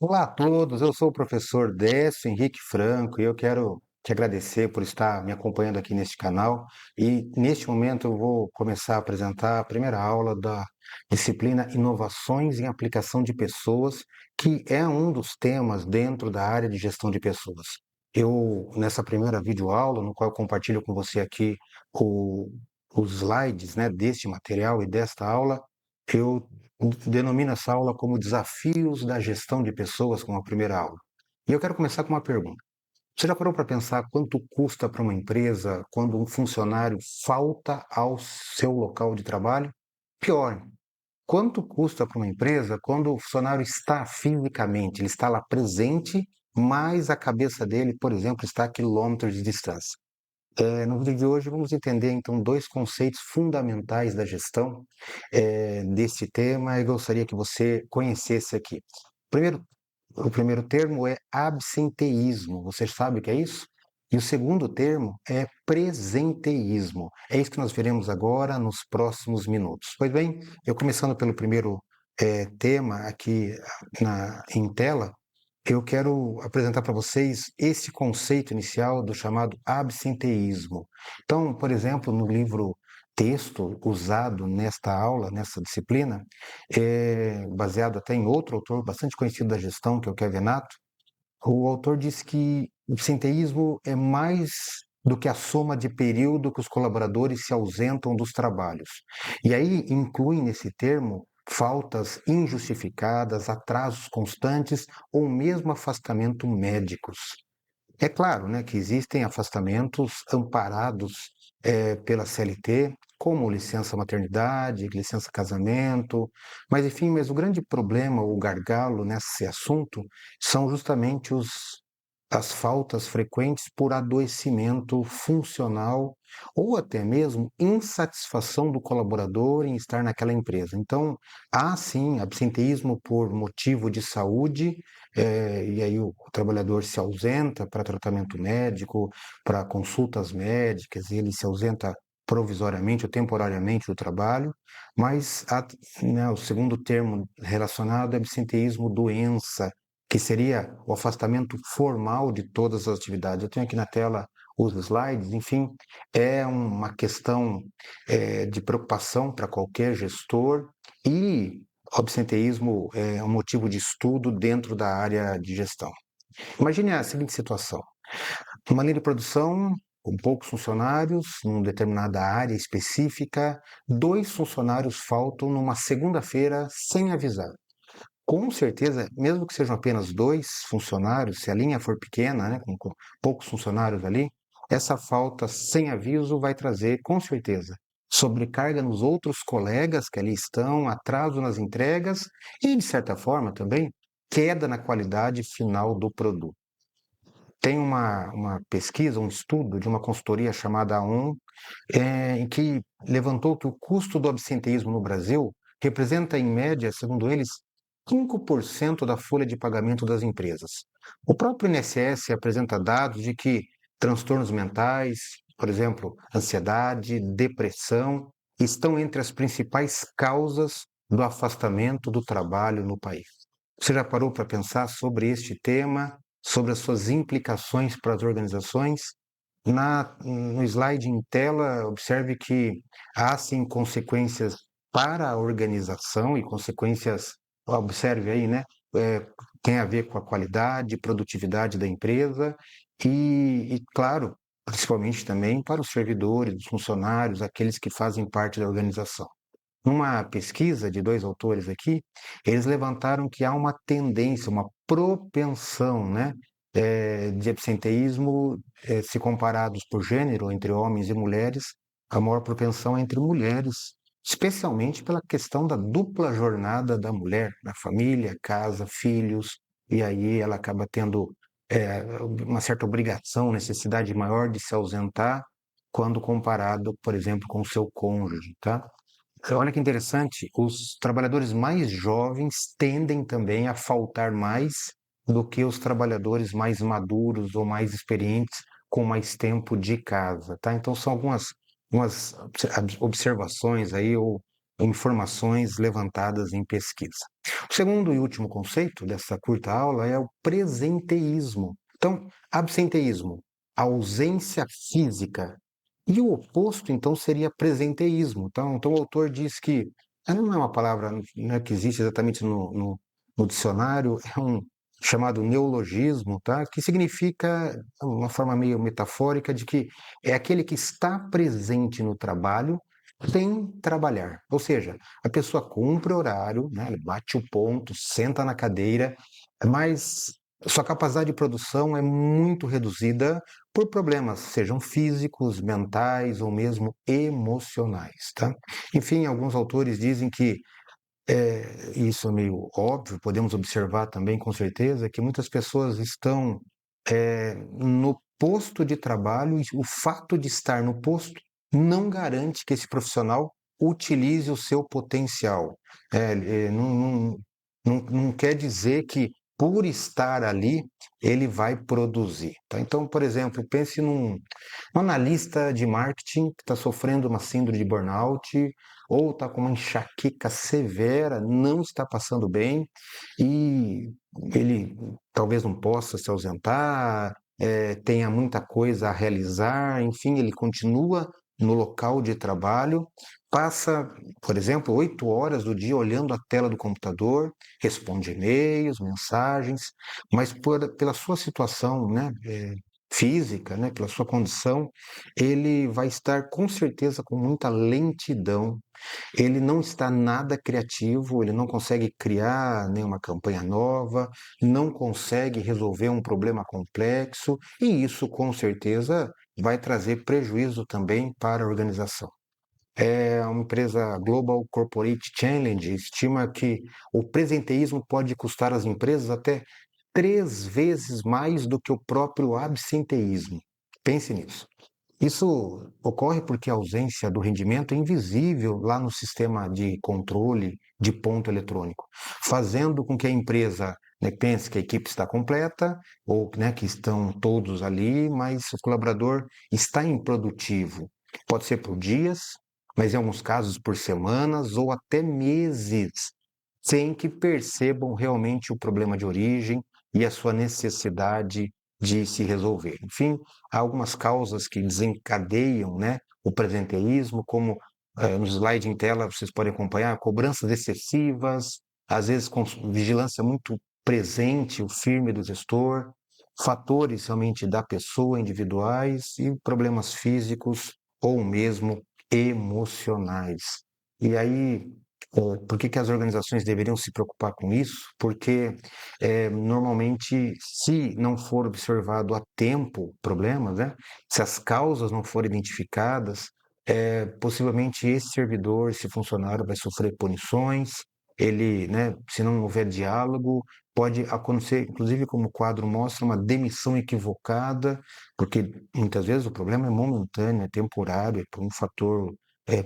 Olá a todos, eu sou o professor Décio Henrique Franco e eu quero te agradecer por estar me acompanhando aqui neste canal. E neste momento eu vou começar a apresentar a primeira aula da disciplina Inovações em Aplicação de Pessoas, que é um dos temas dentro da área de gestão de pessoas. Nessa primeira videoaula, no qual eu compartilho com você aqui o- os slides, né, deste material e desta aula, eu denomina essa aula como Desafios da Gestão de Pessoas, como a primeira aula. E eu quero começar com uma pergunta. Você já parou para pensar quanto custa para uma empresa quando um funcionário falta ao seu local de trabalho? Pior, quanto custa para uma empresa quando o funcionário está fisicamente, ele está lá presente, mas a cabeça dele, por exemplo, está a quilômetros de distância? No vídeo de hoje vamos entender então dois conceitos fundamentais da gestão desse tema e gostaria que você conhecesse aqui. Primeiro, o primeiro termo é absenteísmo. Você sabe o que é isso? E o segundo termo é presenteísmo. É isso que nós veremos agora nos próximos minutos. Pois bem, eu começando pelo primeiro tema aqui em tela, eu quero apresentar para vocês esse conceito inicial do chamado absenteísmo. Então, por exemplo, no livro texto usado nesta aula, nessa disciplina, baseado até em outro autor bastante conhecido da gestão, que é o Kevin Nato, o autor diz que o absenteísmo é mais do que a soma de período que os colaboradores se ausentam dos trabalhos. E aí inclui nesse termo faltas injustificadas, atrasos constantes ou mesmo afastamento médicos. É claro, né, que existem afastamentos amparados pela CLT, como licença maternidade, licença casamento, mas enfim, mas o grande problema, o gargalo nesse assunto, são justamente as faltas frequentes por adoecimento funcional ou até mesmo insatisfação do colaborador em estar naquela empresa. Então, há sim absenteísmo por motivo de saúde, e aí o trabalhador se ausenta para tratamento médico, para consultas médicas, e ele se ausenta provisoriamente ou temporariamente do trabalho, mas há, né, o segundo termo relacionado é absenteísmo doença, que seria o afastamento formal de todas as atividades. Eu tenho aqui na tela os slides, enfim, é uma questão de preocupação para qualquer gestor e o absenteísmo é um motivo de estudo dentro da área de gestão. Imagine a seguinte situação: uma linha de produção com poucos funcionários, em determinada área específica, dois funcionários faltam numa segunda-feira sem avisar. Com certeza, mesmo que sejam apenas dois funcionários, se a linha for pequena, né, com poucos funcionários ali, essa falta sem aviso vai trazer, com certeza, sobrecarga nos outros colegas que ali estão, atraso nas entregas e, de certa forma, também queda na qualidade final do produto. Tem uma pesquisa, um estudo de uma consultoria chamada A1, em que levantou que o custo do absenteísmo no Brasil representa, em média, segundo eles, 5% da folha de pagamento das empresas. O próprio INSS apresenta dados de que transtornos mentais, por exemplo, ansiedade, depressão, estão entre as principais causas do afastamento do trabalho no país. Você já parou para pensar sobre este tema, sobre as suas implicações para as organizações? No slide em tela, observe que há sim consequências para a organização e consequências, observe aí, né? eh, Tem a ver com a qualidade, produtividade da empresa claro, principalmente também para os servidores, os funcionários, aqueles que fazem parte da organização. Numa pesquisa de dois autores aqui, eles levantaram que há uma tendência, uma propensão, né, de absenteísmo, se comparados por gênero, entre homens e mulheres, a maior propensão é entre mulheres, especialmente pela questão da dupla jornada da mulher, na família, casa, filhos, e aí ela acaba tendo uma certa obrigação, necessidade maior de se ausentar quando comparado, por exemplo, com o seu cônjuge, tá? Olha que interessante, os trabalhadores mais jovens tendem também a faltar mais do que os trabalhadores mais maduros ou mais experientes com mais tempo de casa, tá? Então são algumas observações aí ou informações levantadas em pesquisa. segundo e último conceito dessa curta aula é o presenteísmo. Então, absenteísmo, ausência física. E o oposto, então, seria presenteísmo. Então o autor diz que não é uma palavra, não é que existe exatamente no dicionário, é um chamado neologismo, tá? Que significa, uma forma meio metafórica, de que é aquele que está presente no trabalho sem trabalhar. Ou seja, a pessoa cumpre horário, né? Ele bate o ponto, senta na cadeira, mas sua capacidade de produção é muito reduzida por problemas, sejam físicos, mentais ou mesmo emocionais, tá? Enfim, alguns autores dizem que isso é meio óbvio, podemos observar também com certeza que muitas pessoas estão no posto de trabalho e o fato de estar no posto não garante que esse profissional utilize o seu potencial. Não quer dizer que por estar ali ele vai produzir. Tá? Então, por exemplo, pense um analista de marketing que está sofrendo uma síndrome de burnout ou está com uma enxaqueca severa, não está passando bem e ele talvez não possa se ausentar, tenha muita coisa a realizar, enfim, ele continua no local de trabalho, passa, por exemplo, 8 horas do dia olhando a tela do computador, responde e-mails, mensagens, mas pela sua situação, né, física, né, pela sua condição, ele vai estar com certeza com muita lentidão, ele não está nada criativo, ele não consegue criar nenhuma campanha nova, não consegue resolver um problema complexo, e isso com certeza vai trazer prejuízo também para a organização. Uma empresa Global Corporate Challenge estima que o presenteísmo pode custar às empresas até 3 vezes mais do que o próprio absenteísmo. Pense nisso. Isso ocorre porque a ausência do rendimento é invisível lá no sistema de controle de ponto eletrônico, fazendo com que a empresa, né, pense que a equipe está completa ou, né, que estão todos ali, mas o colaborador está improdutivo. Pode ser por dias, mas em alguns casos por semanas ou até meses, sem que percebam realmente o problema de origem e a sua necessidade de se resolver. Enfim, há algumas causas que desencadeiam, né, o presenteísmo, como no slide em tela vocês podem acompanhar, cobranças excessivas, às vezes com vigilância muito presente, o firme do gestor, fatores realmente da pessoa individuais e problemas físicos ou mesmo emocionais. E aí, por que que as organizações deveriam se preocupar com isso? Porque normalmente, se não for observado a tempo problemas, né? Se as causas não forem identificadas, possivelmente esse servidor, esse funcionário vai sofrer punições, ele, né, se não houver diálogo, pode acontecer, inclusive como o quadro mostra, uma demissão equivocada, porque muitas vezes o problema é momentâneo, é temporário, é por um fator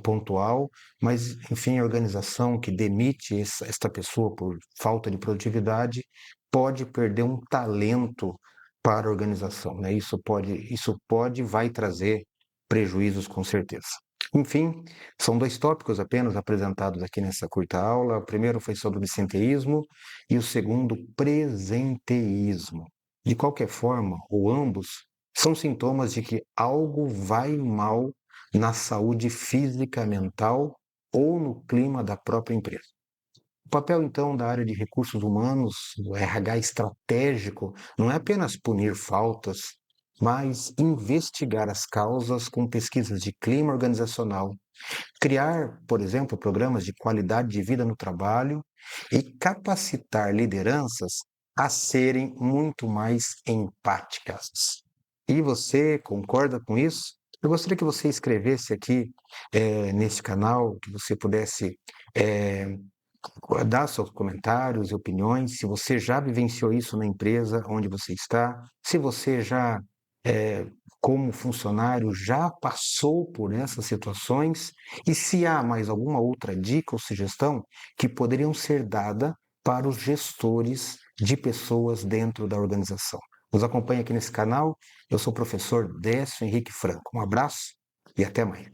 pontual, mas, enfim, a organização que demite esta pessoa por falta de produtividade pode perder um talento para a organização, né? Isso pode, vai trazer prejuízos com certeza. Enfim, são 2 tópicos apenas apresentados aqui nessa curta aula. O primeiro foi sobre o absenteísmo e o segundo, presenteísmo. De qualquer forma, ou ambos, são sintomas de que algo vai mal na saúde física, mental ou no clima da própria empresa. O papel, então, da área de recursos humanos, do RH estratégico, não é apenas punir faltas, mas investigar as causas com pesquisas de clima organizacional, criar, por exemplo, programas de qualidade de vida no trabalho e capacitar lideranças a serem muito mais empáticas. E você concorda com isso? Eu gostaria que você escrevesse aqui nesse canal, que você pudesse eh, dar seus comentários e opiniões, se você já vivenciou isso na empresa onde você está, se você já, como funcionário, já passou por essas situações e se há mais alguma outra dica ou sugestão que poderiam ser dada para os gestores de pessoas dentro da organização. Nos acompanhe aqui nesse canal. Eu sou o professor Décio Henrique Franco. Um abraço e até mais.